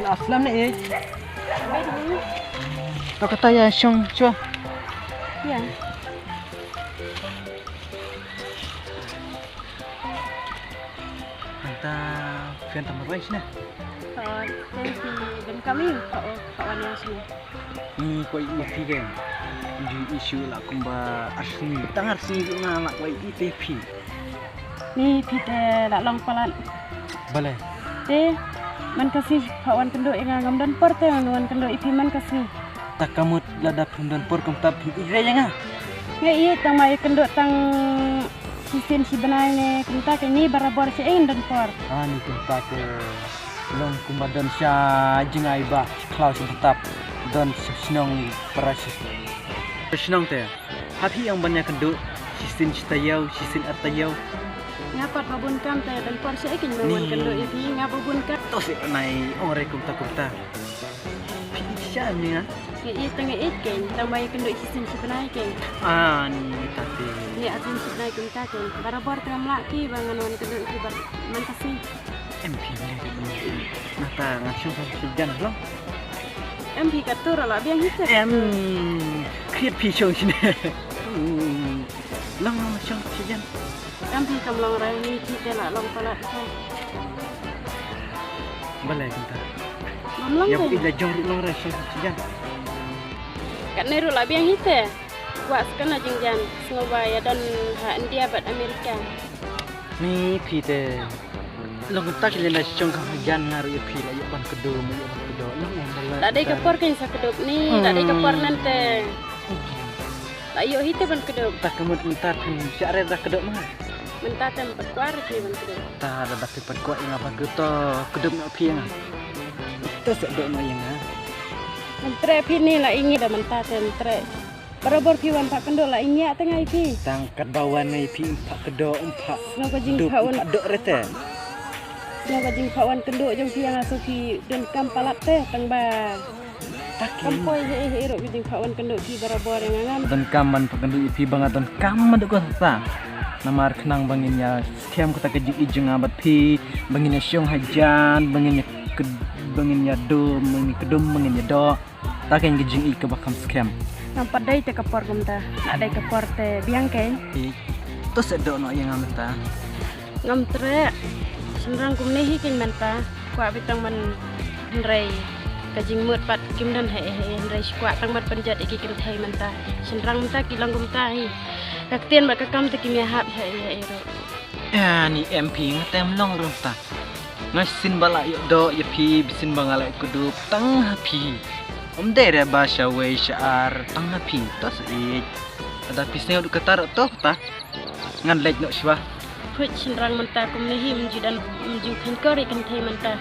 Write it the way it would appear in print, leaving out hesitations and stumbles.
aslam ni Tao kata ya syong chua. Ya. Anta fian tambah baik sini. Thank you. Dan kami kawan yang sini. Ni kau ipi kan. Di isu lah kumba asli. Tangar si na nak kau ipi. Ni pite lak long palat. Boleh. Man kasih kawan kenduk yang ngam dan por te man kenduk ipi man kasih. Tak kamu lada pundan por kum tap ire yang ah. Ngai tang mai kenduk tang sisin si benai ne kenta ke ni barabor si dan por. Ni kumta ke long kumba dan sya jengai ba klaus tetap dan senong perasis. Senong te. Hapi yang banyak kenduk sisin citayau, sisin artayau. Ngapat babun kam te dan por si kin man kenduk ipi ngababun kam. Tos nai ore kumta. Siya ni ah. Ngai tengah ken tang mai kenduk sisin si benai ken. Ni tapi. Ni asin si benai kenta ken. Barabor kam laki bangan wan kenduk ipi bar man kasih. MP boleh. Nata ngacung sejan belum? MP katur ala biang hita. Kriat pisau sini. Lang ngacung sejan. MP kam long rai ni kita la long palat ko. Boleh kita. Long Ya ko. kita jong long rai sejan. Kat neru la biang hita. Kuat sekana jingjan Surabaya dan India bat Amerika. Ni pite. Long tak lena syong jan ngaru pi la yaban kedum long boleh. Tak ada kepor kan sa kedup ni, tak ada kepor nante. Tak yo hita ban kedup. Tak kamu entar pun syare dah kedum mah. Mentah tempat kuar pi ban kedup. Tak ada dapat kuat yang apa gitu kedum nak pi yang. Itu sedok no yang ah. Mentre pi ni la ingi dah mentah tentre. Barabor pi wan pak kendok la ingi tengah pi. Tang kedawan ni pi empat kedok empat. Nopo jing kawan dok rete. Nopo jing kawan kendok jong pi yang aso pi dan kam palat teh tang ba. Takin. Kampoi irok jing kawan kendok pi barabor yang ngam. Dan kaman pakendu ipi bangat dan kaman duk sa. Namar kenang banginnya siam kita kejik ijeng abat pi banginnya syong hajan banginnya dom banginnya kedum banginnya do. Takin kejing ik bakam scam. Nampak dai te kepor kumta. Ada kepor te biang ken. Itu sedok no yang amta. Ngam tre senrang kum nehi ken menta. Kwa bitang man rai kajing mut pat kim dan he rai kwa tang mat panjat iki kim thai menta. Senrang menta kilang kum tai. Kaktian bak kakam te kim ya hap he ro. Ya ni MP ngatem long rota. Ngasin bala yo do ya pi bisin bangala kudu tang hapi. Dere bahasa wei syaar tang hapi tos ada pisnya duk ketar toh ta. Ngan lek no swa. Put senrang menta kum nehi menjudan menjukan kori kan thai menta.